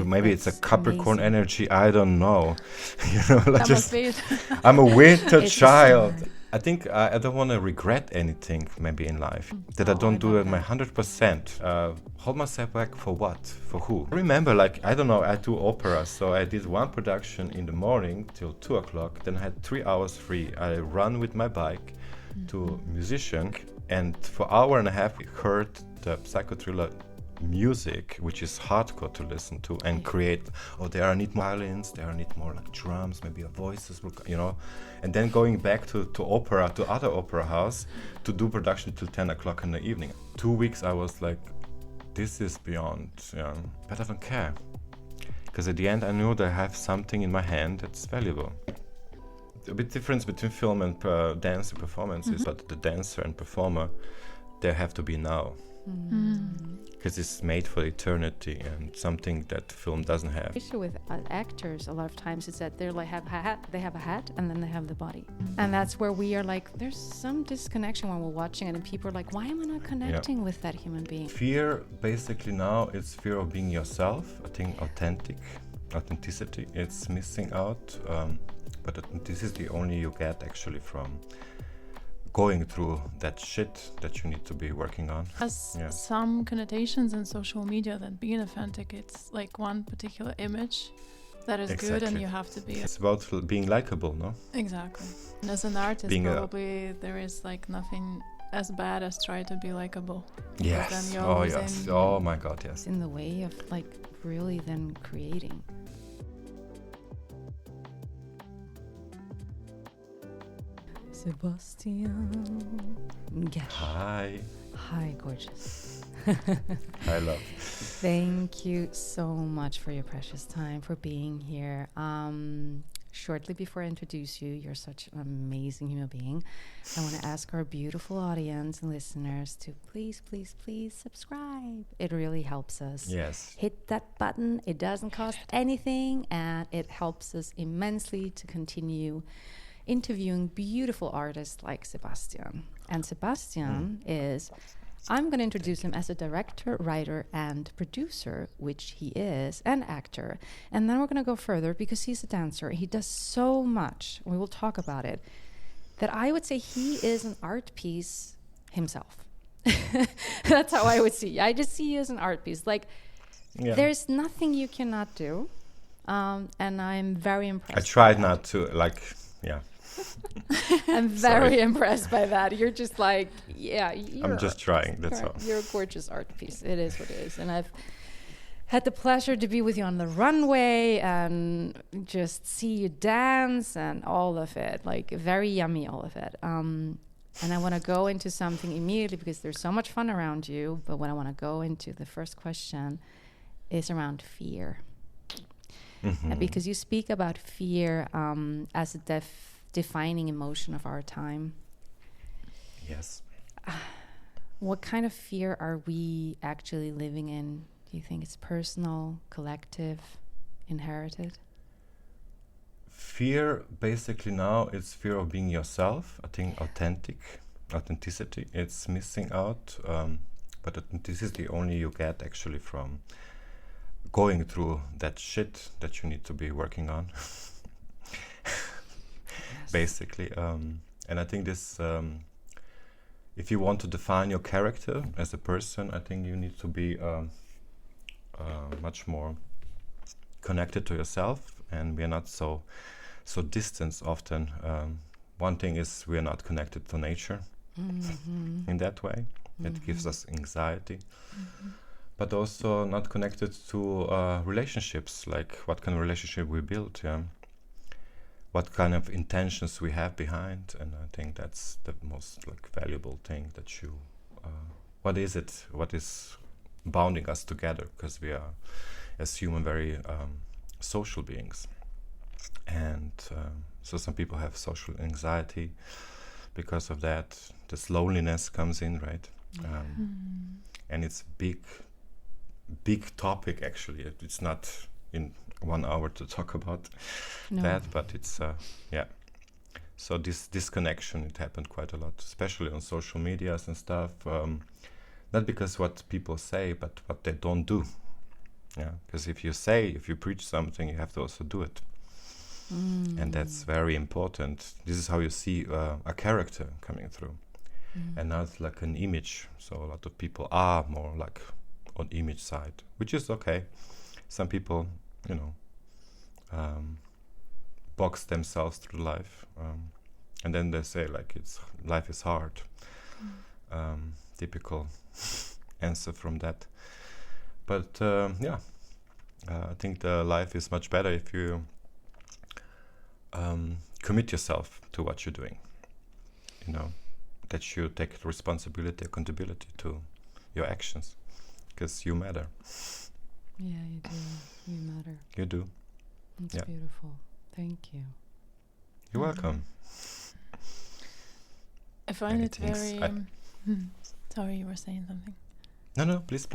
maybe it's a Capricorn amazing. energy. I don't know. Like That must be it. I'm a winter It's a child. summer. I think I don't want to regret anything maybe in life. That I Oh, don't I do love it my that. 100%. Hold myself back for what? For who? I remember, like, I don't know, I do opera. So I did one production in the morning till 2 o'clock. Then I had 3 hours free. I run with my bike to musician. And for hour and a half, we heard the psychothriller music, which is hardcore to listen to and create. Oh, there I need more violins, there I need more like drums, maybe voices, and then going back to opera, to other opera house to do production till 10 o'clock in the evening. 2 weeks I was like, this is beyond, but I don't care, because at the end I knew that I have something in my hand that's valuable. A bit difference between film and dance and performance is, but the dancer and performer, they have to be now. Because it's made for eternity and something that film doesn't have. The issue with actors a lot of times is that they're like they have a hat and then they have the body, and that's where we are like, there's some disconnection when we're watching it, and people are like, why am I not connecting with that human being? Fear basically now is fear of being yourself. I think authenticity, it's missing out, but this is the only you get actually from going through that shit that you need to be working on. Has Yeah. some connotations in social media that being authentic, it's like one particular image that is good and Exactly. you have to be. It's about being likable, no? Exactly. And as an artist, Being probably there is like nothing as bad as try to be likable. Because Yes. then you're Oh always yes. in- Oh my God, yes. It's in the way of like really then creating. Sebastijan Geč. Hi. Hi, gorgeous. I love. Thank you so much for your precious time, for being here. Shortly before I introduce you, you're such an amazing human being. I want to ask our beautiful audience and listeners to please, please, please subscribe. It really helps us. Yes. Hit that button. It doesn't cost anything, and it helps us immensely to continue interviewing beautiful artists like Sebastijan. And Sebastijan is, I'm going to introduce him as a director, writer, and producer, which he is, and actor. And then we're going to go further because he's a dancer. He does so much. We will talk about it. That I would say he is an art piece himself. That's how I would see you. I just see you as an art piece. Like, Yeah. there's nothing you cannot do. And I'm very impressed. I tried not to, like, yeah. I'm very impressed by that. You're just like, yeah. I'm just trying, that's all. You're a gorgeous art piece. It is what it is. And I've had the pleasure to be with you on the runway and just see you dance and all of it. Like, very yummy, all of it. And I want to go into something immediately because there's so much fun around you. But what I want to go into, the first question, is around fear. Because you speak about fear as a defining emotion of our time. Yes. What kind of fear are we actually living in? Do you think it's personal, collective, inherited? Fear basically now is fear of being yourself. I think authenticity, it's missing out. But this is the only you get actually from going through that shit that you need to be working on. Basically. And I think this, if you want to define your character as a person, I think you need to be much more connected to yourself, and we are not so distant often. One thing is we are not connected to nature in that way. It gives us anxiety. But also not connected to relationships, like what kind of relationship we build, what kind of intentions we have behind. And I think that's the most valuable thing that you, what is bounding us together, because we are, as human, very social beings. And so some people have social anxiety because of that. This loneliness comes in, right? And it's big topic, actually. It's not in 1 hour to talk about that, but it's so this disconnection, it happened quite a lot, especially on social medias and stuff, not because what people say, but what they don't do. Yeah, because if you preach something, you have to also do it. And that's very important. This is how you see a character coming through. And not like an image. So a lot of people are more like on image side, which is okay. Some people, box themselves through life, and then they say like life is hard. Typical answer from that. But I think the life is much better if you commit yourself to what you're doing. That you take responsibility, accountability to your actions, because you matter. Yeah, you do. You matter. You do. It's beautiful. Thank you. You're welcome. I find it very... Sorry, you were saying something. No, please.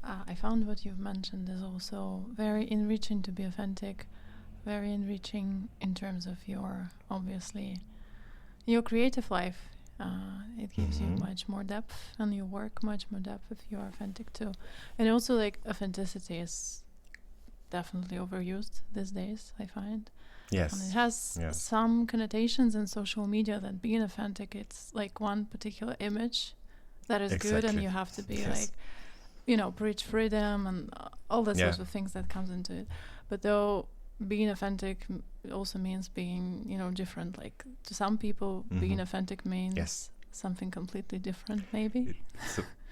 I found what you've mentioned is also very enriching to be authentic, very enriching in terms of your creative life. It gives you much more depth, and your work much more depth if you are authentic too. And also, like, authenticity is definitely overused these days, I find. Yes. And it has some connotations in social media that being authentic, it's like one particular image that is good, and you have to be like, preach freedom and all the sorts of things that comes into it. But though being authentic also means being, different. Like, to some people, being authentic means something completely different, maybe.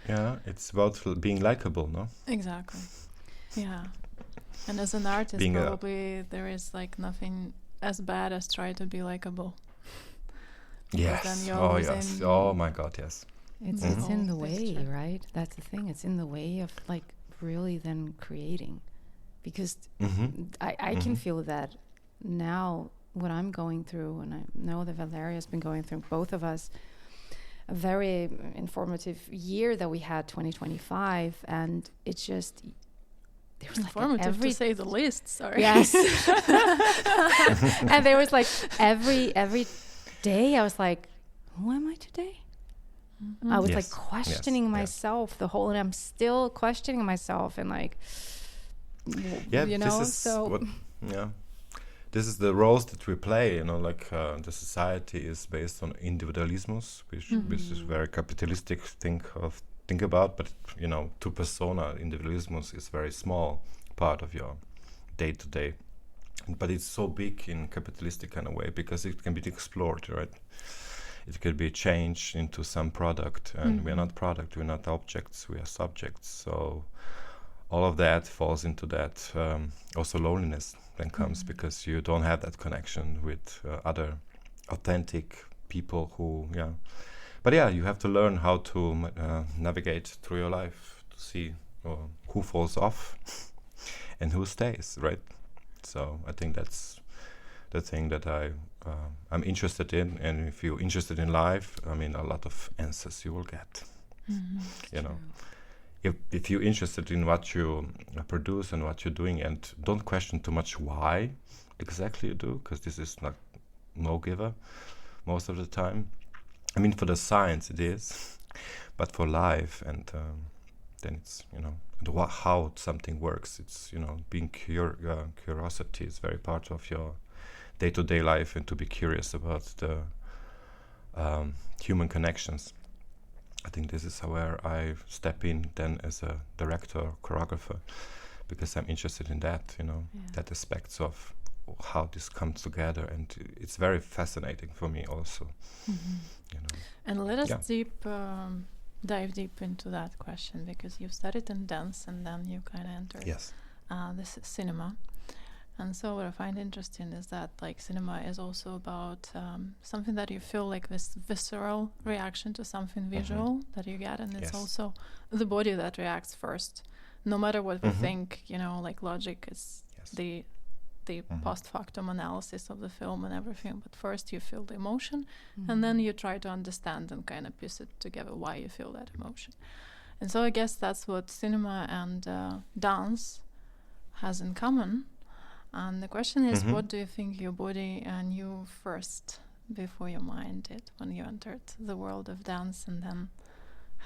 It's about being likable, no? Exactly. Yeah. And as an artist, being probably there is like nothing as bad as try to be likable. Yes. Oh my God, yes. It's in the way, right? That's the thing. It's in the way of like really then creating. Because I can feel that now what I'm going through, and I know that Valeria's been going through, both of us, a very informative year that we had, 2025, and it's just... There was informative to say the least, sorry. Yes. And there was like every day I was like, who am I today? I was like questioning myself the whole, and I'm still questioning myself, and like... This is the roles that we play, the society is based on individualismus, which is very capitalistic think about, but to persona, individualismus is very small part of your day-to-day, but it's so big in capitalistic kind of way because it can be explored, right? It could be changed into some product, and we're not product, we're not objects, we are subjects. So all of that falls into that. Also loneliness then comes because you don't have that connection with other authentic people who, But you have to learn how to navigate through your life to see who falls off and who stays, right? So I think that's the thing that I'm interested in. And if you're interested in life, a lot of answers you will get. If you're interested in what you produce and what you're doing, and don't question too much why exactly you do, because this is not no giver most of the time. For the science it is, but for life, and then it's how something works. It's being curiosity is very part of your day-to-day life, and to be curious about the human connections. I think this is where I step in then as a director, choreographer, because I'm interested in that, that aspects of how this comes together, and it's very fascinating for me also. And let us dive deep into that question, because you've studied in dance and then you kind of entered this cinema. And so what I find interesting is that like cinema is also about something that you feel like this visceral reaction to something visual that you get, and it's also the body that reacts first. No matter what we think, like logic is the post factum analysis of the film and everything, but first you feel the emotion and then you try to understand and kind of piece it together why you feel that emotion. And so I guess that's what cinema and dance has in common. And the question is, what do you think your body knew first before your mind did when you entered the world of dance, and then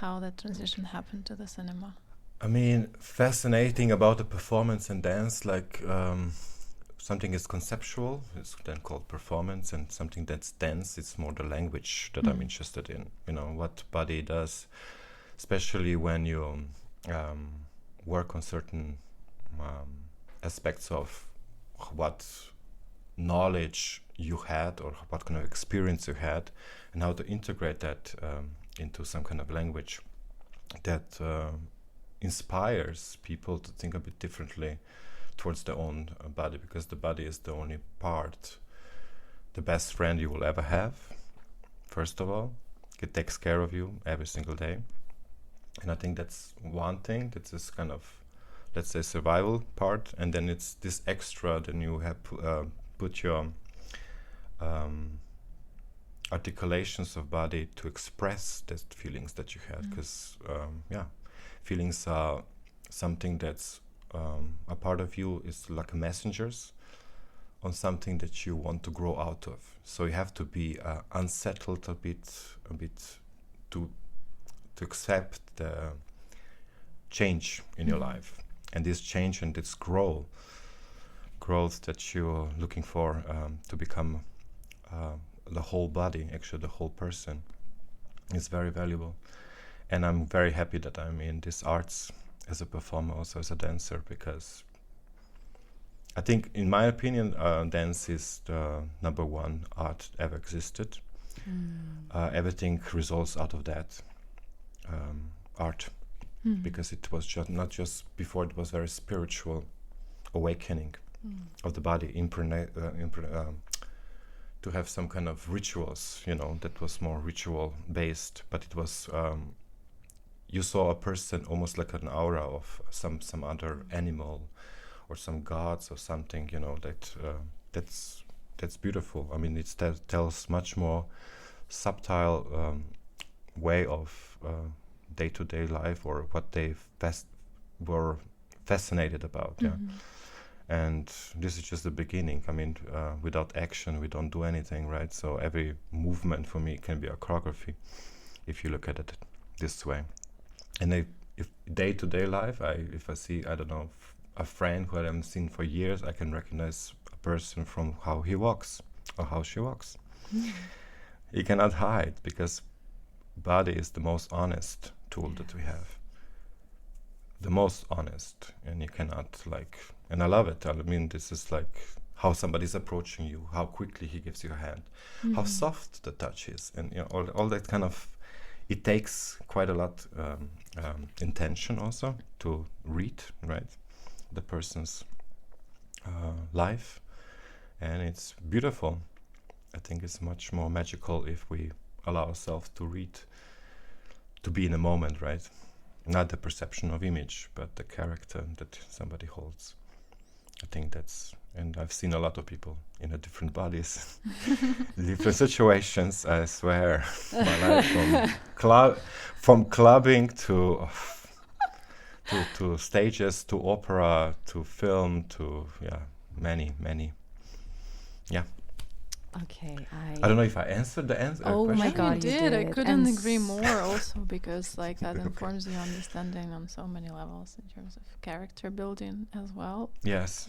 how that transition happened to the cinema? I mean, fascinating about the performance and dance, like something is conceptual, it's then called performance, and something that's dance, it's more the language that I'm interested in. You know, what body does, especially when you work on certain aspects of what knowledge you had or what kind of experience you had, and how to integrate that into some kind of language that inspires people to think a bit differently towards their own body, because the body is the only part, the best friend you will ever have. First of all, it takes care of you every single day, and I think that's one thing. That's this kind of, let's say, survival part, and then it's this extra. Then you have put your articulations of body to express the feelings that you had, because feelings are something that's a part of you, is like messengers on something that you want to grow out of. So you have to be unsettled a bit to accept the change in your life, and this change and this growth that you're looking for to become the whole body, actually the whole person, is very valuable. And I'm very happy that I'm in this arts as a performer, also as a dancer, because I think, in my opinion, dance is the number one art ever existed. Everything results out of that art, because it was not just before, it was very spiritual awakening of the body, to have some kind of rituals, you know, that was more ritual based, but it was you saw a person almost like an aura of some other animal or some gods or something, you know, that's beautiful. I mean, it tells much more subtle way of day-to-day life, or what they were fascinated about. And this is just the beginning. I mean, without action, we don't do anything, right? So every movement for me can be a choreography, if you look at it this way. And if day-to-day life, if I see, I don't know, a friend who I haven't seen for years, I can recognize a person from how he walks or how she walks. You cannot hide, because body is the most honest tool that we have. The most honest, and you cannot and I love it. I mean, this is like how somebody's approaching you, how quickly he gives you a hand, how soft the touch is, and you know, all that kind of. It takes quite a lot intention also to read, right, the person's life, and it's beautiful. I think it's much more magical if we allow ourselves to read, to be in a moment, right? Not the perception of image, but the character that somebody holds. I think that's, and I've seen a lot of people in different bodies, different situations. I swear, my life from clubbing to stages, to opera, to film, to many. Okay, I don't know if I answered the question. Oh my God, you did. I couldn't agree more. Also, because that informs your understanding on so many levels in terms of character building as well. Yes.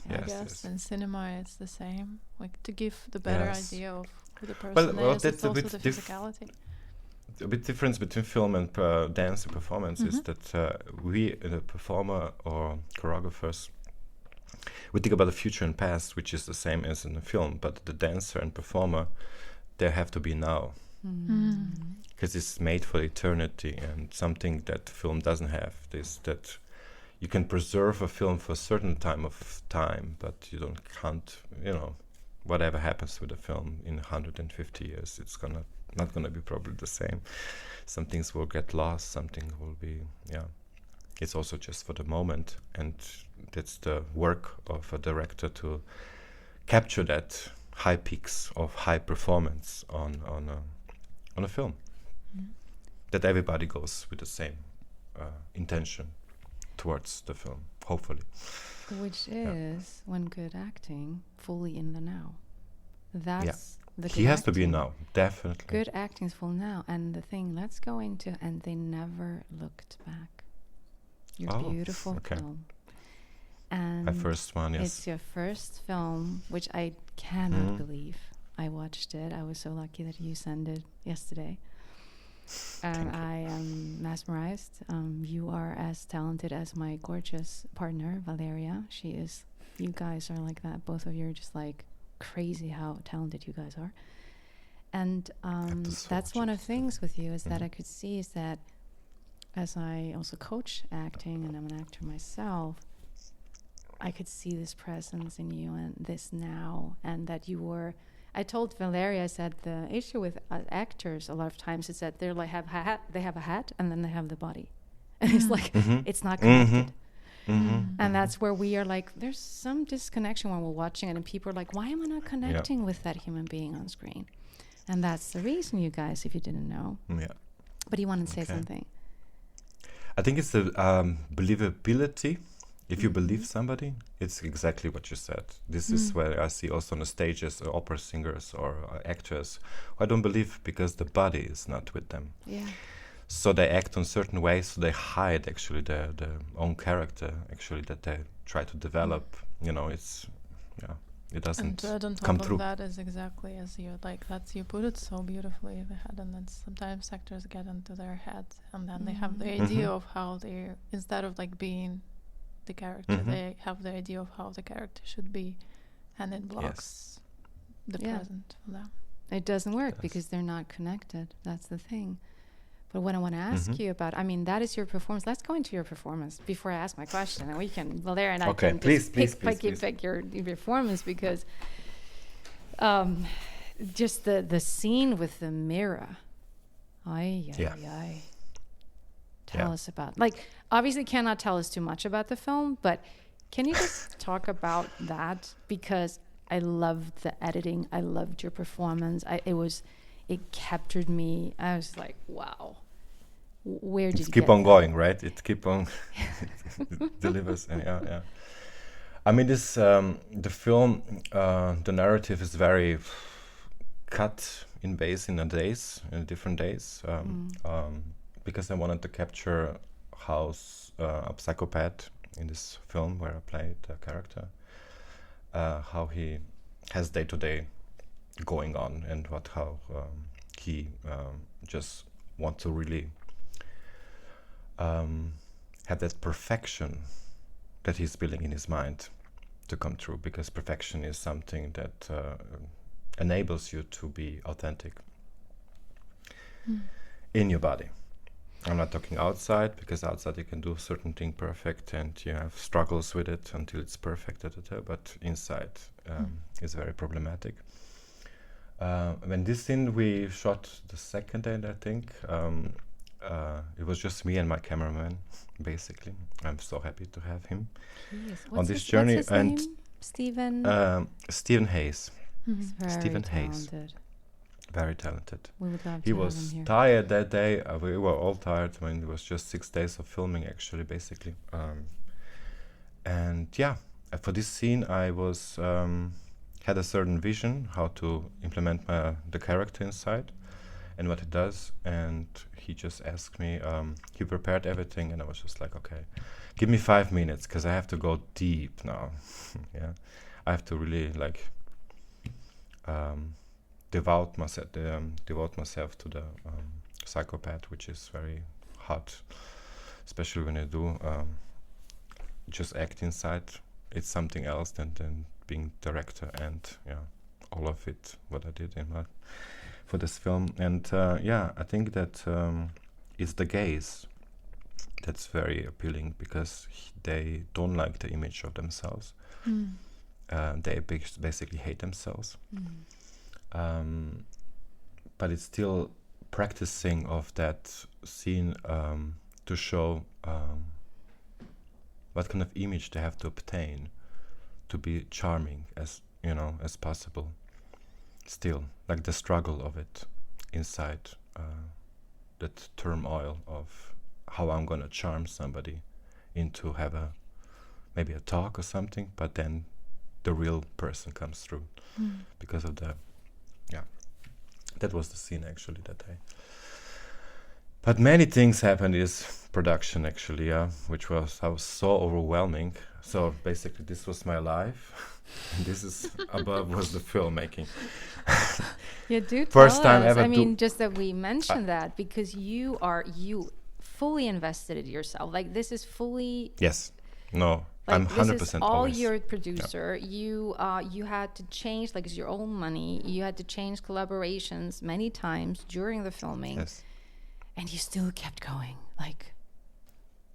In cinema, it's the same. Like, to give the better idea of who the person is. It's also the physicality. A bit difference between film and dance and performance is that we, the performer or choreographers, we think about the future and past, which is the same as in the film, but the dancer and performer, they have to be now, because it's made for eternity, and something that film doesn't have is that you can preserve a film for a certain time, but you can't, you know, whatever happens with the film in 150 years, it's not gonna be probably the same. Some things will get lost, something will be, it's also just for the moment, and that's the work of a director to capture that high peaks of high performance on a film, that everybody goes with the same intention towards the film, hopefully. Which is, when good acting, fully in the now. That's the he has to be now, definitely. Good acting is full now, and the thing, let's go into, and they never looked back. Your beautiful film. And my first one, yes. It's your first film, which I cannot believe. I watched it. I was so lucky that you sent it yesterday. And I am mesmerized. You are as talented as my gorgeous partner, Valeria. She is. You guys are like that. Both of you are just like crazy how talented you guys are. And that's one of the things with you is that I could see is that as I also coach acting and I'm an actor myself, I could see this presence in you and this now, and that you were. I told Valeria, I said the issue with actors a lot of times is that they like have they have a hat and then they have the body, and it's like it's not connected. And that's where we are like, there's some disconnection when we're watching it, and people are like, why am I not connecting with that human being on screen? And that's the reason, you guys, if you didn't know. Yeah. But you want to say something? I think it's the believability. If you believe somebody, it's exactly what you said. This is where I see also on the stages opera singers or actors who I don't believe because the body is not with them. Yeah. So they act on certain ways, so they hide actually their own character, actually, that they try to develop. You know, it's, it doesn't and on top come of through. that is exactly as you you put it so beautifully, the head, and then sometimes actors get into their head and then they have the idea of how they, instead of like being the character, they have the idea of how the character should be, and it blocks the present for them. It doesn't work because they're not connected. That's the thing. But what I want to ask you about, I mean, that is your performance. Let's go into your performance before I ask my question, and we can, Valeria and I can please, pick your performance, because just the scene with the mirror. Tell us about, like, obviously cannot tell us too much about the film, but can you just talk about that? Because I loved the editing. I loved your performance. It captured me. I was like, wow. Where did you keep on going, right? It keep on it delivers. And I mean, this the film, the narrative is very cut in different days, because I wanted to capture how a psychopath in this film where I played the character, how he has day-to-day going on, and how he just want to really have that perfection that he's building in his mind to come true, because perfection is something that enables you to be authentic in your body. I'm not talking outside, because outside you can do certain thing perfect and you have struggles with it until it's perfect, but inside is very problematic. When this scene we shot the second day, I think, it was just me and my cameraman, basically. I'm so happy to have him on this journey. What's his name? Stephen Hayes. Stephen Hayes. Very talented. We would love he to was have him here. Tired that day. We were all tired. I mean, it was just 6 days of filming, actually, basically. And for this scene, I was had a certain vision how to implement the character inside and what it does. And he just asked me. He prepared everything, and I was just like, okay, give me 5 minutes, because I have to go deep now. I have to really like. Devote myself to the psychopath, which is very hard, especially when you do just act inside. It's something else than being director and all of it what I did for this film. And I think that it's the gaze that's very appealing, because they don't like the image of themselves. They basically hate themselves. But it's still practicing of that scene to show what kind of image they have to obtain to be charming as possible. Still, like the struggle of it inside, that turmoil of how I'm gonna charm somebody into have maybe a talk or something, but then the real person comes through because of the. That was the scene actually that day. But many things happened in this production actually, which was so overwhelming. So basically, this was my life, and this is above was the filmmaking. Yeah, do First tell time us. ever. I mean, just that we mentioned that because you fully invested it yourself. Like this is fully. Yes. No. Like I'm 100% this is all always. your producer. Yeah. You had to change, like it's your own money. You had to change collaborations many times during the filming. Yes. And you still kept going. Like,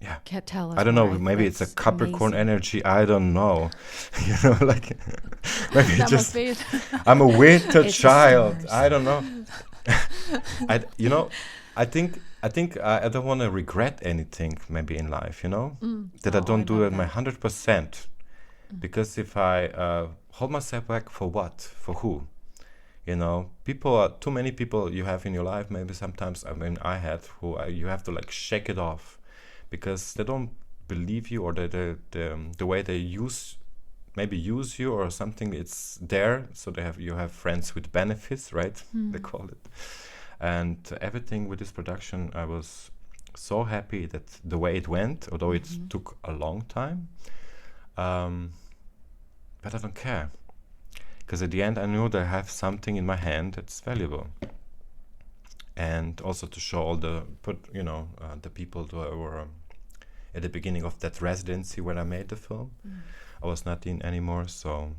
yeah. Can't tell us. I don't know. Maybe it's a Capricorn energy. I don't know. You know, like maybe just. I'm a winter child. I don't know. I think I don't want to regret anything maybe in life, you know, that I don't do it my 100%. Because if I hold myself back for what? For who? You know, too many people you have in your life, maybe sometimes, I had, who you have to like shake it off because they don't believe you or the way they use you or something, it's there. So you have friends with benefits, right? They call it. And everything with this production, I was so happy that the way it went, although it took a long time. But I don't care. Because at the end, I knew that I have something in my hand that's valuable. And also to show all the people who were at the beginning of that residency when I made the film. I was not in anymore, so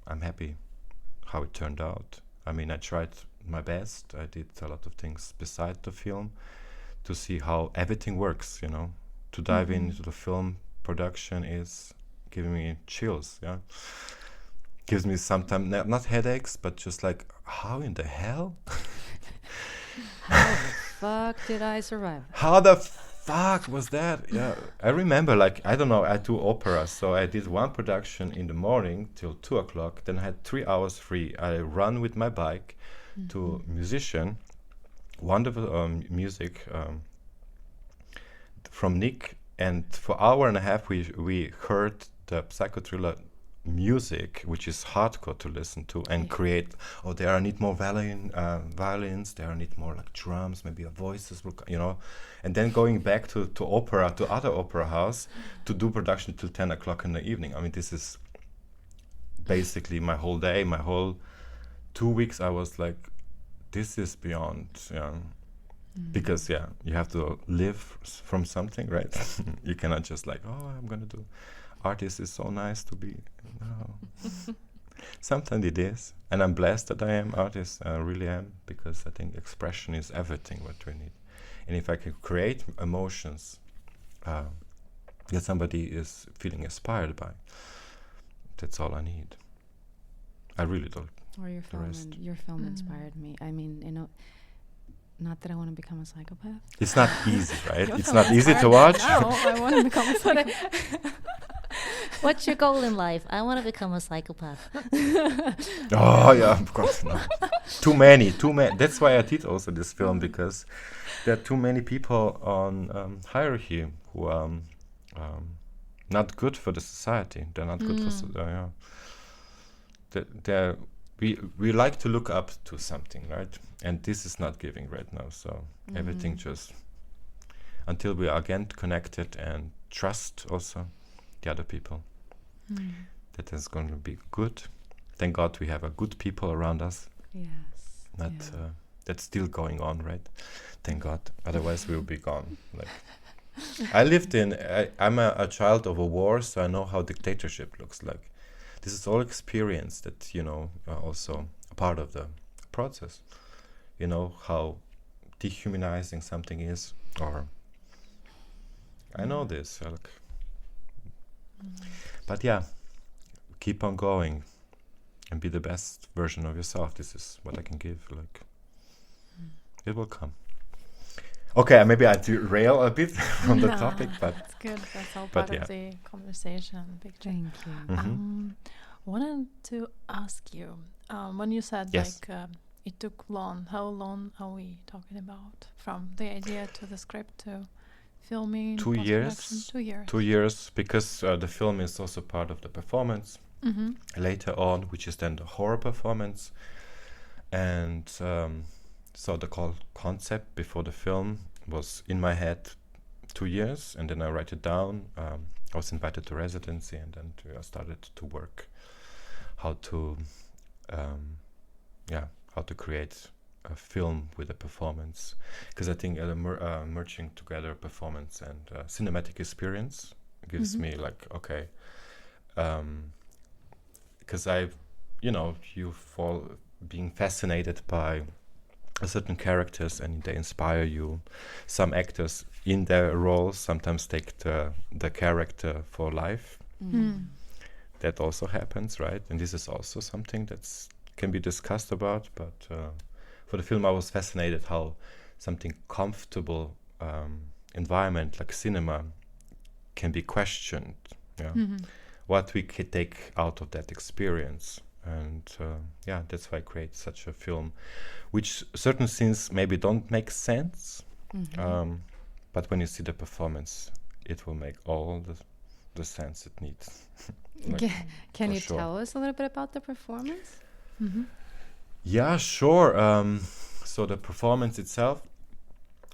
I'm happy how it turned out. I mean, I tried my best. I did a lot of things beside the film to see how everything works, you know. To dive into the film production is giving me chills, yeah. Gives me sometimes, not headaches, but just like, how in the hell? How the fuck did I survive? How the fuck was that? Yeah, I remember, like, I don't know, I do opera, so I did one production in the morning till 2 o'clock, then I had 3 hours free. I run with my bike to musician, wonderful music from Nick, and for an hour and a half we heard the psychothriller music, which is hardcore to listen to and create. There I need more violins, there I need more like drums, maybe voices, you know. And then going back to other opera house to do production till 10 o'clock in the evening. I mean, this is basically my whole day, my whole 2 weeks. I was like, this is beyond, because you have to live from something, right? You cannot just like, I'm gonna do. Artist is so nice to be. No. Sometimes it is, and I'm blessed that I am artist. I really am, because I think expression is everything what we need. And if I can create emotions that somebody is feeling inspired by, that's all I need. I really don't. Or your film inspired me. I mean, you know, not that I want to become a psychopath. It's not easy, right? It's not easy to watch. No, I want to become a psychopath. What's your goal in life? I want to become a psychopath. Oh yeah, of course. No. Too many. That's why I did also this film, because there are too many people on hierarchy who are not good for the society. They're not good for we like to look up to something, right? And this is not giving right now. So everything just until we are again connected and trust also the other people. That is going to be good. Thank God we have a good people around us. Yes. That's still going on, right? Thank God. Otherwise we'll be gone. Like I lived I'm a child of a war, so I know how dictatorship looks like. This is all experience that, you know, also a part of the process. You know how dehumanizing something is, or I know this. But yeah, keep on going and be the best version of yourself. This is what I can give. Like, it will come. Okay, maybe I derail a bit from the topic, but that's good. That's all part of the conversation. Thank you. Wanted to ask you, when you said it took long, how long are we talking about from the idea to the script to filming? 2 years. 2 years. 2 years, because the film is also part of the performance later on, which is then the horror performance. And so the concept before the film was in my head 2 years, and then I write it down. I was invited to residency, and then I started to work how to create a film with a performance, because I think merging together performance and cinematic experience gives me like, okay, because you fall being fascinated by certain characters and they inspire you. Some actors in their roles sometimes take the character for life. That also happens, right? And this is also something that's can be discussed about, but for the film I was fascinated how something comfortable environment like cinema can be questioned, what we could take out of that experience. And that's why I create such a film, which certain scenes maybe don't make sense, but when you see the performance, it will make all the sense it needs. Can you tell us a little bit about the performance? Yeah, sure. So the performance itself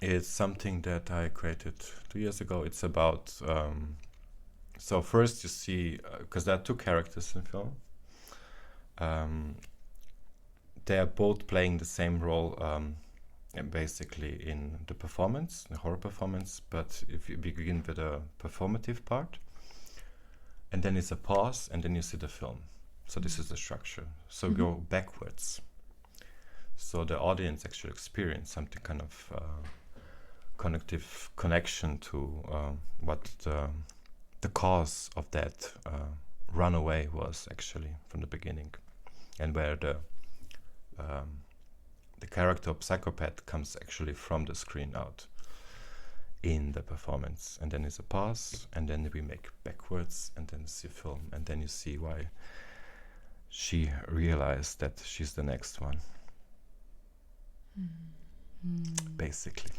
is something that I created 2 years ago. It's about so first you see, because there are two characters in the film. They are both playing the same role, basically in the performance, the horror performance. But if you begin with a performative part, and then it's a pause, and then you see the film. So this is the structure. So go backwards. So the audience actually experience something kind of connective connection to what the cause of that runaway was actually from the beginning, and where the character of psychopath comes actually from the screen out in the performance. And then it's a pause, and then we make backwards, and then see film, and then you see why she realized that she's the next one. Basically.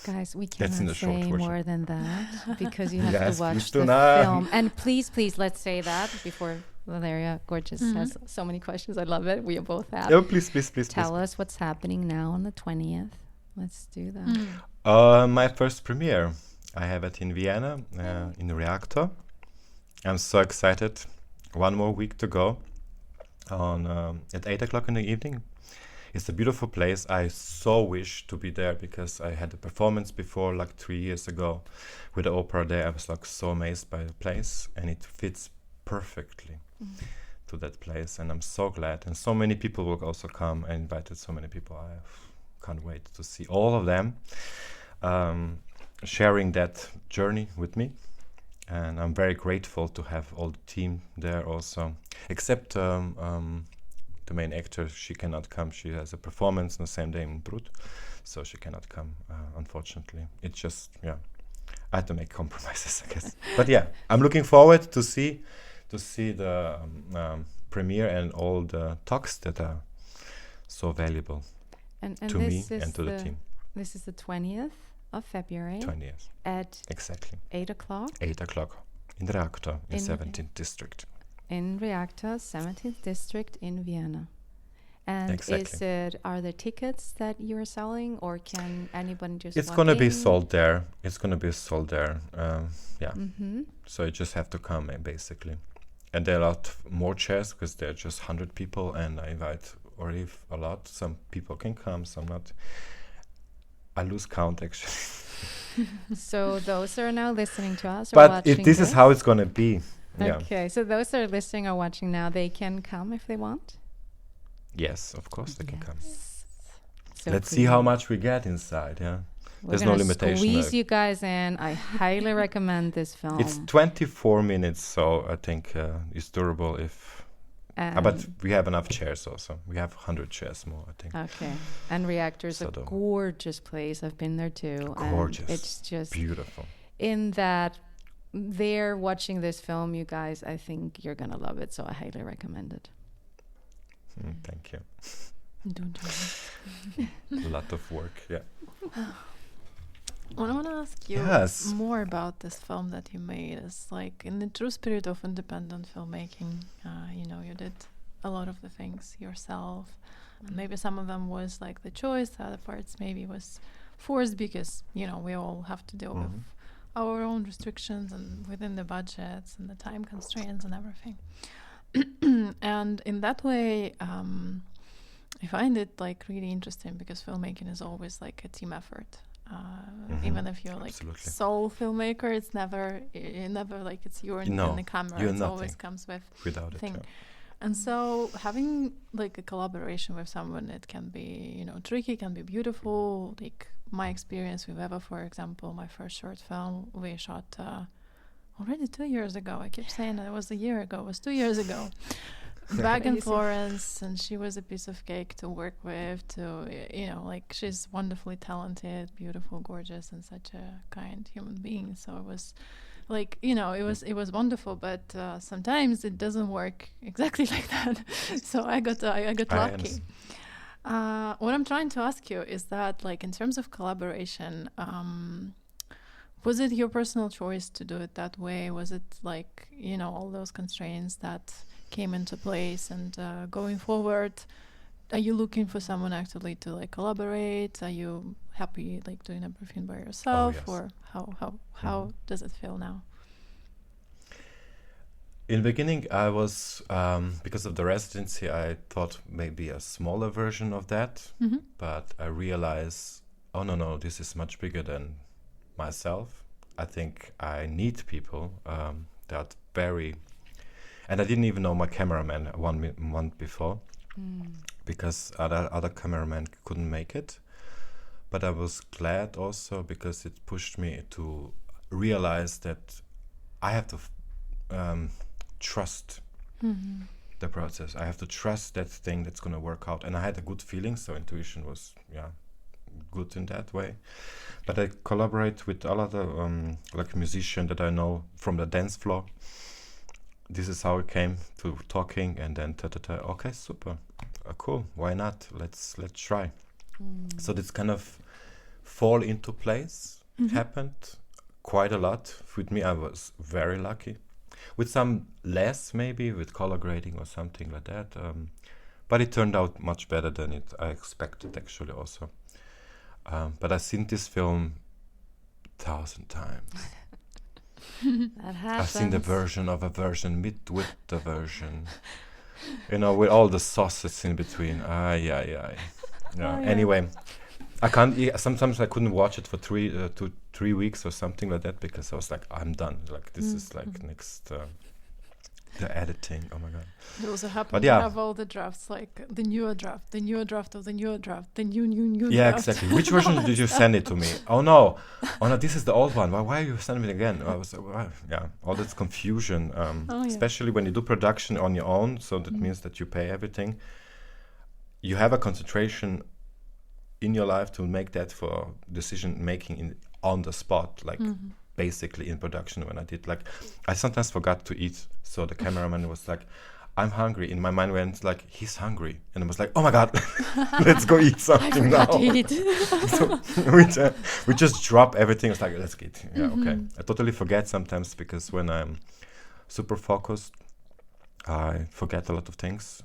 Guys, we cannot say more than that because you have yes, to watch the film. And please, let's say that before Valeria Gorgeous has so many questions. I love it. We both have. Oh, please. Tell us what's happening now on the 20th. Let's do that. My first premiere. I have it in Vienna, in the Reactor. I'm so excited. 1 more week to go. At 8 o'clock in the evening. It's a beautiful place. I so wish to be there because I had a performance before, like 3 years ago, with the opera there. I was like so amazed by the place, and it fits perfectly to that place. And I'm so glad. And so many people will also come. I invited so many people. I can't wait to see all of them sharing that journey with me. And I'm very grateful to have all the team there also, except the main actor. She cannot come. She has a performance on the same day in Brut, so she cannot come, unfortunately. It's just, I had to make compromises, I guess. But I'm looking forward to see the premiere and all the talks that are so valuable to me and to the team. This is the 20th of February. 20th. At exactly 8 o'clock. 8 o'clock in the Reactor in 17th district. In Reactor, 17th district in Vienna. And are there tickets that you're selling, or can anybody just It's going to be sold there. So you just have to come, basically. And there are a lot more chairs because there are just 100 people, and I invite already a lot. Some people can come, some not. I lose count, actually. So those are now listening to us or but watching if this is how it's going to be. Okay, so those that are listening or watching now, they can come if they want? Yes, of course they can come. So let's see how much we get inside, There's no limitation. Squeeze you guys in. I highly recommend this film. It's 24 minutes, so I think it's durable if... but we have enough chairs also. We have 100 chairs more, I think. Okay. And Reactor's a gorgeous place. I've been there too. Gorgeous. And it's just... beautiful. In that... They're watching this film, you guys. I think you're gonna love it, so I highly recommend it. Thank you. Don't A lot of work, What I want to ask you more about this film that you made is like in the true spirit of independent filmmaking. You did a lot of the things yourself. Maybe some of them was like the choice. The other parts maybe was forced because, you know, we all have to deal with our own restrictions and within the budgets and the time constraints and everything. And in that way, I find it like really interesting because filmmaking is always like a team effort. Even if you're like sole filmmaker, it's never like it's you and the camera. It always comes with thing. And so having like a collaboration with someone, it can be, you know, tricky, can be beautiful. Like my experience with Eva, for example, my first short film, we shot already 2 years ago. I keep saying that it was a year ago. It was 2 years ago. Back in Florence, and she was a piece of cake to work with. To, you know, like she's wonderfully talented, beautiful, gorgeous, and such a kind human being. So it was like, you know, it was wonderful, but sometimes it doesn't work exactly like that. So I got lucky. What I'm trying to ask you is that, like, in terms of collaboration, was it your personal choice to do it that way? Was it like, you know, all those constraints that came into place, and going forward, are you looking for someone actively to like collaborate? Are you happy like doing everything by yourself? Or how does it feel now? In the beginning, I was because of the residency, I thought maybe a smaller version of that, but I realized, oh no, this is much bigger than myself. I think I need people that very. And I didn't even know my cameraman 1 month before, because other cameramen couldn't make it. But I was glad also because it pushed me to realize that I have to trust the process. I have to trust that thing that's going to work out. And I had a good feeling, so intuition was good in that way. But I collaborate with a lot of like musicians that I know from the dance floor. This is how it came to talking, and then okay, super, cool, why not? Let's try. So this kind of fall into place happened quite a lot. With me, I was very lucky. With some less, maybe with color grading or something like that. But it turned out much better than I expected, actually, also. But I've seen this film 1,000 times. That happens. I've seen the version of a version with the version, you know, with all the sauces in between. Anyway, I can't. Sometimes I couldn't watch it for 3 weeks or something like that because I was like, I'm done. Like this is like next. The editing, oh my god. It also happened to have all the drafts, like the newer draft of the newer draft, the new draft. Yeah, exactly. Which version did you send it to me? Oh no, this is the old one. Why are you sending it again? I was all this confusion, especially when you do production on your own. So that means that you pay everything. You have a concentration in your life to make that for decision making on the spot, like. Basically in production when I did, like, I sometimes forgot to eat, so the cameraman was like, I'm hungry. In my mind went like, he's hungry, and I was like, oh my god, let's go eat something now. So we just drop everything. It's like, let's eat. Okay. I totally forget sometimes because when I'm super focused, I forget a lot of things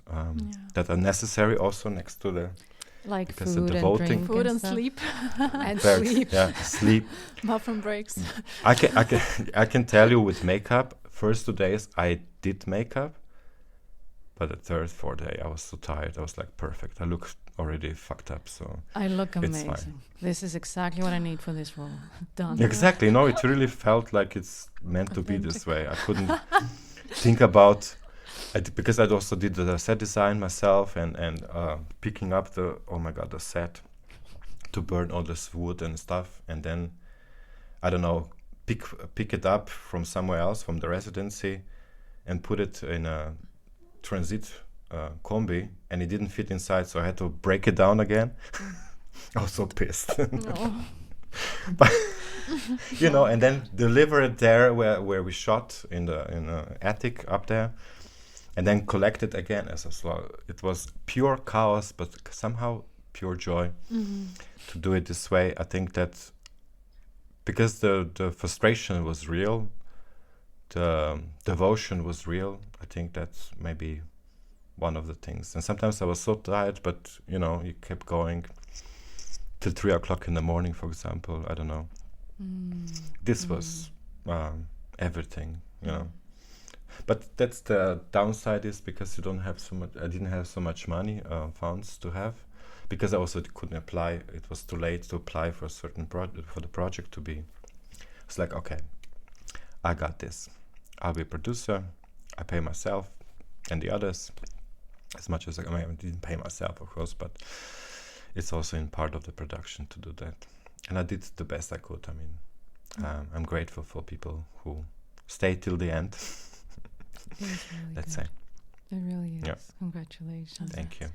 that are necessary also next to the like because food and drink, food and sleep, and sleep. Yeah, sleep. Bathroom breaks. I can tell you with makeup. First 2 days I did makeup, but the third, fourth day I was so tired. I was like, perfect. I look already fucked up. So I look amazing. This is exactly what I need for this role. Done. Exactly. No, it really felt like it's meant to be this way. I couldn't think about. Because I also did the set design myself and picking up the set to burn all this wood and stuff, and then I don't know, pick it up from somewhere else from the residency and put it in a transit combi, and it didn't fit inside, so I had to break it down again. I was so pissed. But you know, and then deliver it there where we shot in the attic up there. And then collect it again as a slow. It was pure chaos, but somehow pure joy to do it this way. I think that because the frustration was real, the devotion was real. I think that's maybe one of the things. And sometimes I was so tired, but you know, you kept going till 3 o'clock in the morning, for example. I don't know. This was everything, you know. But that's the downside, is because you don't have so much. I didn't have so much money, funds to have, because I also couldn't apply. It was too late to apply for a certain project, for the project to be. It's like, okay, I got this. I'll be a producer. I pay myself and the others as much as I didn't pay myself, of course, but it's also in part of the production to do that. And I did the best I could. I mean, I'm grateful for people who stayed till the end. Really Let's good. say. It really is. Yeah. Congratulations. Thank you.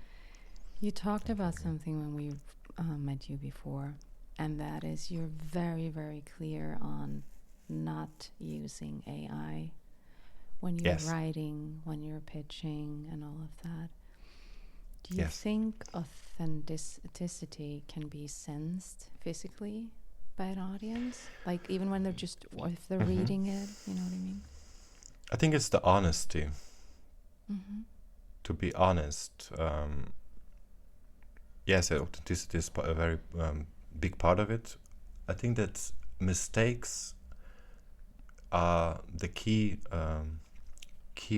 You talked about something when we met you before, and that is you're very, very clear on not using AI when you're writing, when you're pitching, and all of that. Do you think authenticity can be sensed physically by an audience? Like even when they're just, or if they're reading it, you know what I mean? I think it's the honesty. To be honest. Yes, authenticity is a very big part of it. I think that mistakes are the key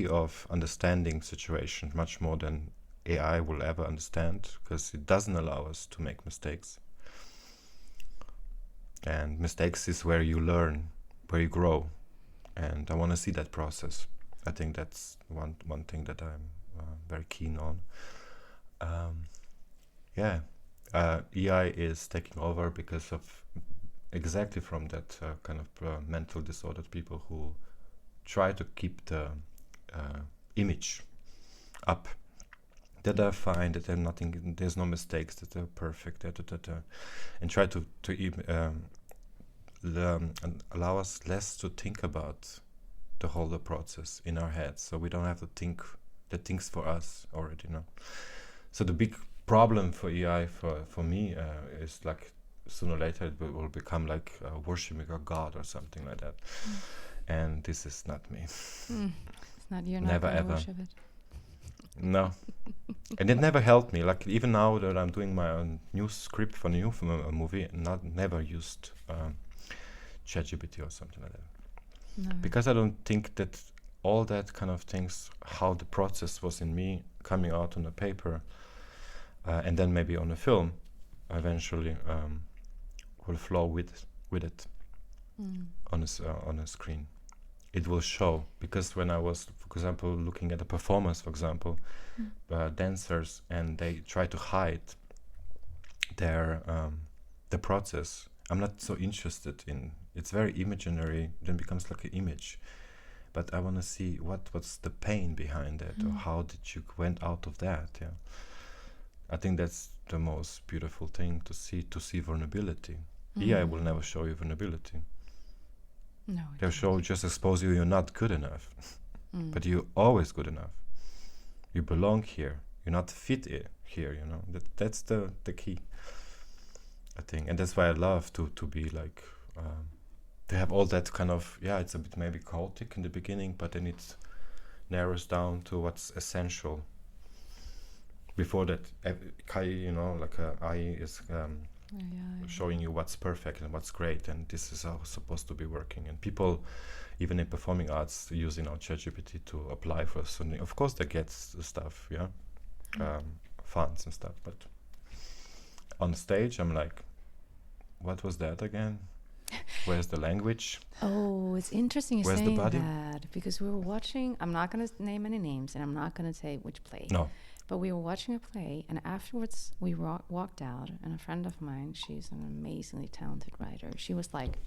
of understanding situations much more than AI will ever understand, because it doesn't allow us to make mistakes. And mistakes is where you learn, where you grow. And I want to see that process. I think that's one thing that I'm very keen on. AI is taking over because of exactly from that kind of mental disordered people who try to keep the image up, that are fine, that they're nothing, there's no mistakes, that they're perfect, and try to allow us less to think about the whole process in our heads, so we don't have to think the things for us already, you know. So the big problem for AI for me is like sooner or later it will become like worshiping a god or something like that. And this is not me. It's not, you're never not ever worship it. No. And it never helped me. Like even now that I'm doing my own new script for a movie, never used ChatGPT or something like that. No. Because I don't think that all that kind of things, how the process was in me coming out on the paper, and then maybe on a film, eventually will flow with it on a screen. It will show, because when I was, for example, looking at a performance, for example, dancers, and they try to hide their the process. I'm not so interested in. It's very imaginary. Then becomes like an image, but I want to see what's the pain behind it, or how did you went out of that? Yeah, I think that's the most beautiful thing to see vulnerability. AI will never show you vulnerability. No, they'll just expose you. You're not good enough, but you're always good enough. You belong here. You're not fit here. You know that's the key, I think, and that's why I love to be like to have all that kind of It's a bit maybe chaotic in the beginning, but then it narrows down to what's essential. Before that, like AI is. Showing you what's perfect and what's great, and this is how it's supposed to be working. And people, even in performing arts, using our ChatGPT to apply for something. Of course, they get stuff, funds and stuff. But on stage, I'm like, what was that again? Where's the language? Oh, it's interesting you're Where's saying the body? that, because we were watching. I'm not going to name any names, and I'm not going to say which play. No. But we were watching a play, and afterwards we walked out, and a friend of mine, she's an amazingly talented writer, she was like,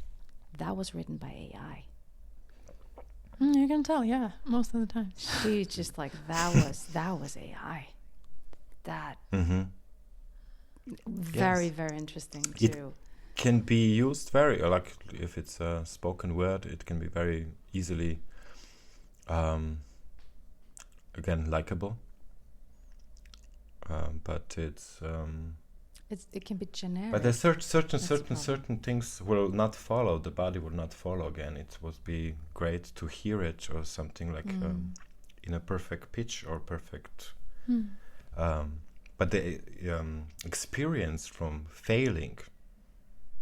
that was written by AI. You can tell, most of the time. She's just like, that was AI. That. Very, very interesting, too. It can be used very, like, if it's a spoken word, it can be very easily, again, likable. But it can be generic. But there's certain things will not follow. The body will not follow again. It would be great to hear it or something like in a perfect pitch or perfect but the experience from failing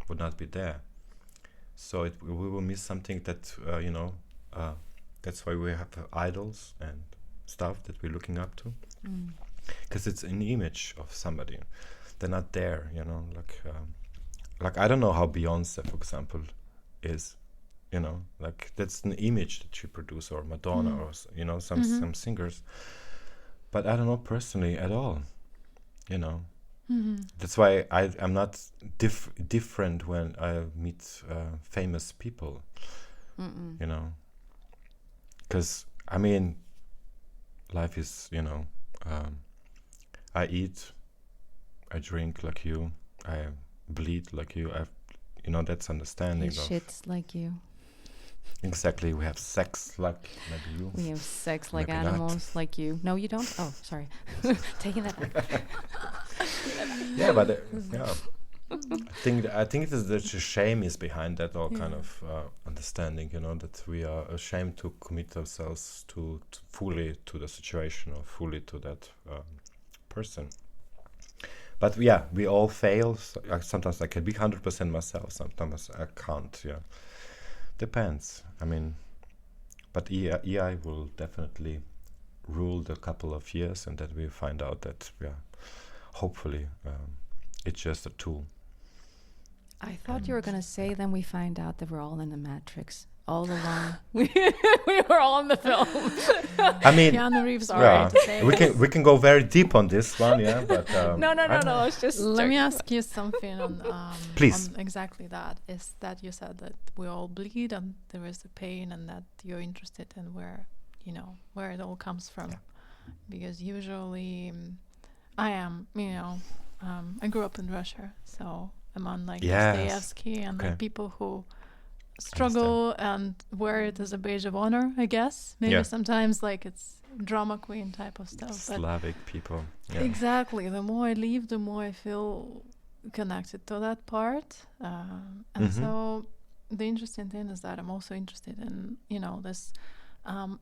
would not be there. So we will miss something that, that's why we have idols and stuff that we're looking up to. Because it's an image of somebody. They're not there, like I don't know how Beyonce, for example, is, like that's an image that she produces, or Madonna, or some singers. But I don't know personally at all, That's why I'm not different when I meet famous people, because I mean, life is, I eat, I drink like you, I bleed like you, that's understanding. He shits like you. Exactly, we have sex like maybe you. We have sex like animals like you. No, you don't? Oh, sorry. Taking that back. Yeah, but I think the shame is behind that all kind of understanding, that we are ashamed to commit ourselves to fully to the situation or fully to that person. But yeah, we all fail. So sometimes I can be 100% myself. Sometimes I can't. Yeah, depends. I mean, but EI will definitely rule the couple of years, and that we find out that hopefully it's just a tool. I thought you were going to say then we find out that we're all in the Matrix. All along, we were all in the film. I mean, Keanu Reeves, sorry to say we can go very deep on this one, but no. It's just. Let me ask you something on please. On exactly that. Is that you said that we all bleed and there is a pain, and that you're interested in where it all comes from, because usually I grew up in Russia, so I'm on Dostoevsky and like people who struggle and wear it as a badge of honor, I guess. Maybe sometimes like it's drama queen type of stuff. Slavic people. Yeah. Exactly. The more I leave, the more I feel connected to that part. And so the interesting thing is that I'm also interested in, this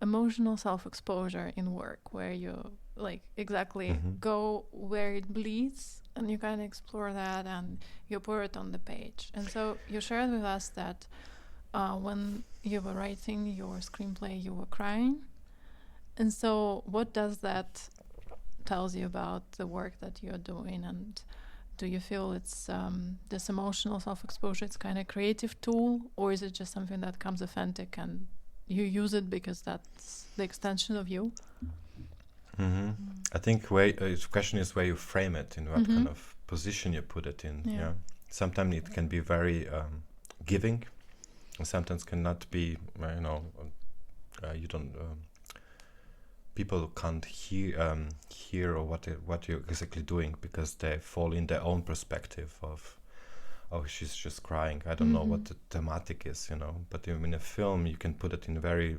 emotional self-exposure in work, where you go where it bleeds, and you kind of explore that and you put it on the page. And so you shared with us that when you were writing your screenplay, you were crying. And so what does that tells you about the work that you're doing? And do you feel it's this emotional self-exposure, it's kind of creative tool, or is it just something that comes authentic and you use it because that's the extension of you? I think the question is where you frame it, in what kind of position you put it in. Yeah. Sometimes it can be very giving, and sometimes cannot be. You don't. People can't hear or what you're exactly doing, because they fall in their own perspective of, oh, she's just crying. I don't know what the thematic is, But in a film, you can put it in a very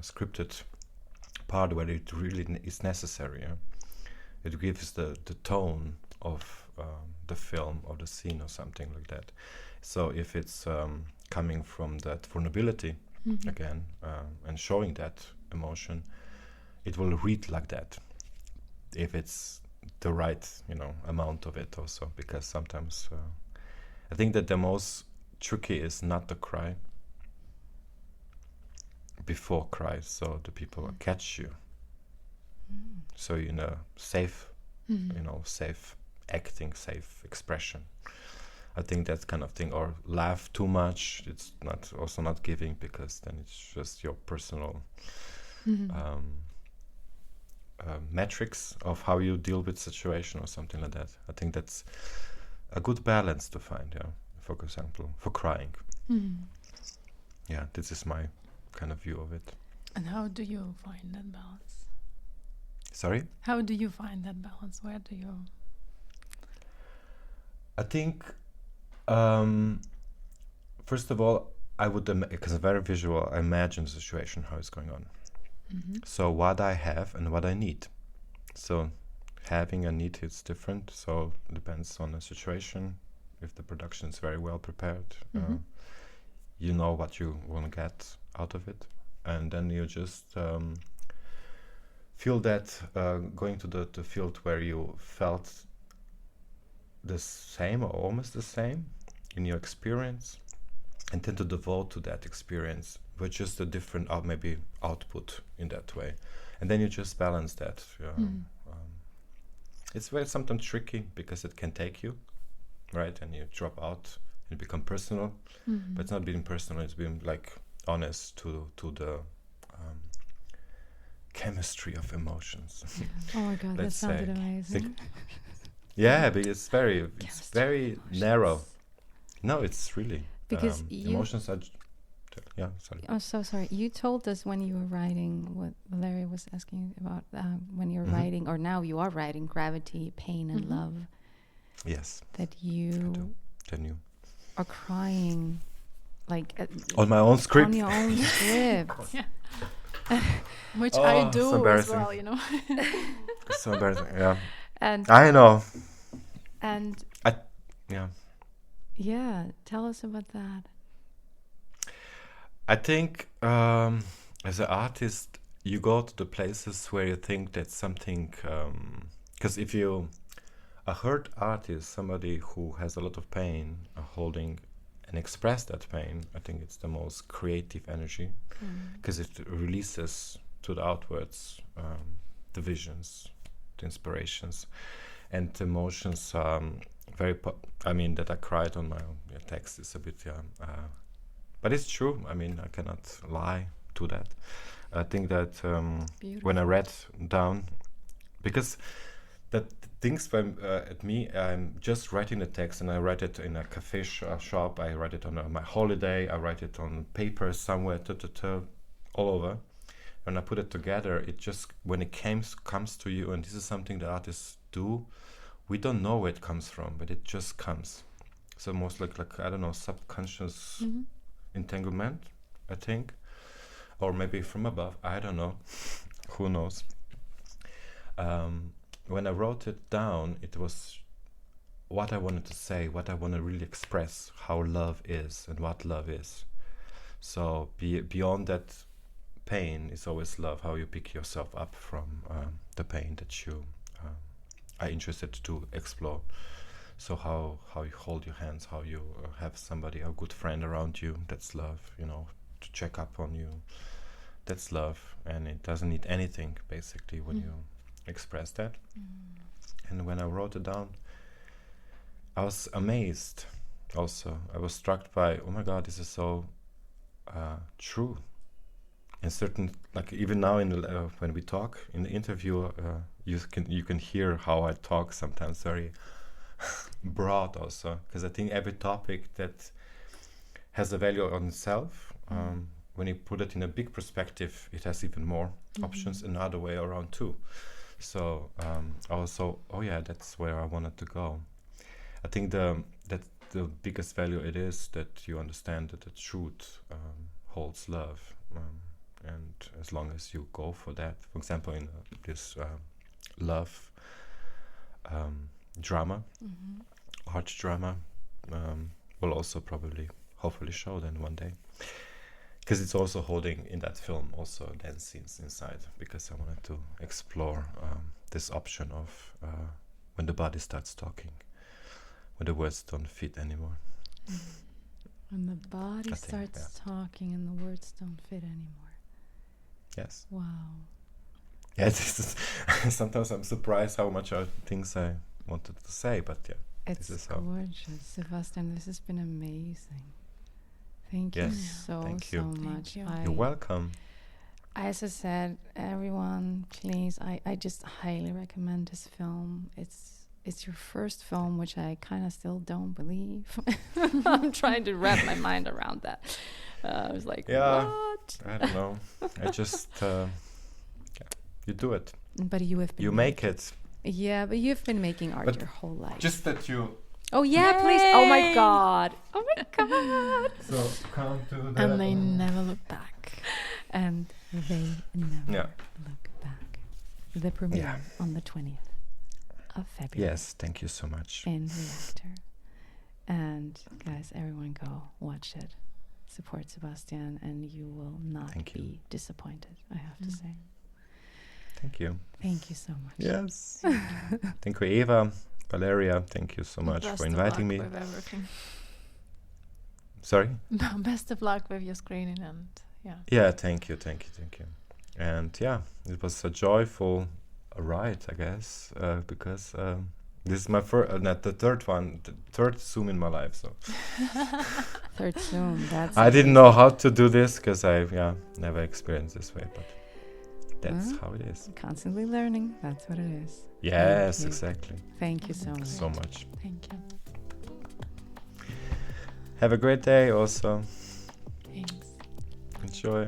scripted part where it really is necessary. Yeah? It gives the tone of the film or the scene or something like that. So if it's coming from that vulnerability again and showing that emotion, it will read like that. If it's the right amount of it also, because sometimes I think that the most tricky is not the cry. Before cry, so the people catch you. So safe, safe acting, safe expression. I think that kind of thing, or laugh too much. It's not giving, because then it's just your personal metrics of how you deal with situation or something like that. I think that's a good balance to find. Yeah, for example, for crying. Yeah, this is my kind of view of it. And how do you find that balance? Sorry? How do you find that balance? Where do you... I think, first of all, I would, because I'm very visual, I imagine the situation, how it's going on. So what I have and what I need. So having and need is different, so it depends on the situation. If the production is very well prepared, you know what you want to get out of it, and then you just feel that going to the field where you felt the same or almost the same in your experience, and then to devote to that experience with just a different maybe output in that way, and then you just balance that. It's very sometimes tricky because it can take you, right, and you drop out and become personal, but it's not being personal, it's being like honest to the chemistry of emotions. Oh my God, that sounded amazing. Yeah, but it's very narrow. No, it's really because emotions are. Yeah, sorry. I'm so sorry. You told us when you were writing what Valeria was asking about when you're writing, or now you are writing Gravity, Pain, and Love. Yes. That you are crying, like on my own script. On your own script. Which I do so as well, you know. So embarrassing. Yeah. And I know. And yeah, tell us about that. I think as an artist, you go to the places where you think that something, because if you a hurt artist, somebody who has a lot of pain, holding and express that pain, I think it's the most creative energy, because it releases to the outwards the visions, the inspirations, and the emotions. That I cried on my own text is a bit, but it's true. I mean, I cannot lie to that. I think that when I read down, because that things when at me, I'm just writing the text, and I write it in a cafe shop. I write it on my holiday. I write it on paper somewhere, all over. When I put it together, it just when it comes to you, and this is something the artists do. We don't know where it comes from, but it just comes. So most like I don't know, subconscious entanglement, I think, or maybe from above. I don't know. Who knows? When I wrote it down, it was what I wanted to say, what I want to really express, how love is and what love is. So beyond that pain is always love, how you pick yourself up from the pain that you are interested to explore. So how you hold your hands, how you have somebody, a good friend around you, that's love, to check up on you, that's love. And it doesn't need anything, basically, when you express that. And when I wrote it down, I was amazed also. I was struck by, oh my God, this is so true. And certain, like even now when we talk in the interview, you can hear how I talk sometimes very broad also, because I think every topic that has a value on itself, when you put it in a big perspective, it has even more options, another way around too. So also, that's where I wanted to go. I think that the biggest value it is that you understand that the truth holds love. And as long as you go for that, for example, in this love drama, art drama, will also probably, hopefully, show then one day. Because it's also holding in that film also dance scenes inside, because I wanted to explore this option of when the body starts talking, when the words don't fit anymore. When the body starts talking and the words don't fit anymore. Yes. Wow. Yes, sometimes I'm surprised how much things I wanted to say, but it's this is gorgeous. Sebastian, this has been amazing. Thank you so much. You're welcome. As I said, everyone, please, I just highly recommend this film. It's your first film, which I kind of still don't believe. I'm trying to wrap my mind around that. I was like, what? I don't know. I just, you do it. But you have been. You make it. Yeah, but you've been making art your whole life. Just that you. Oh yeah, please! Oh my God! Oh my God! So come to the. And they never look back. And they never look back. The premiere on the 20th of February. Yes, thank you so much. In Reactor. And guys, everyone go watch it. Support Sebastian, and you will not be disappointed, I have to say. Thank you. Thank you so much. Yes. Thank you, Eva. Valeria, thank you so much for inviting me. Best of luck with everything. Sorry? Best of luck with your screening and Yeah, thank you. And yeah, it was a joyful ride, I guess, because this is my not the third one, the third Zoom in my life. So third Zoom. That's. I didn't know how to do this because I never experienced this way, but that's how it is. Constantly learning. That's what it is. Yes, exactly. Thank you so much. So much. Thank you. Have a great day also. Thanks. Enjoy.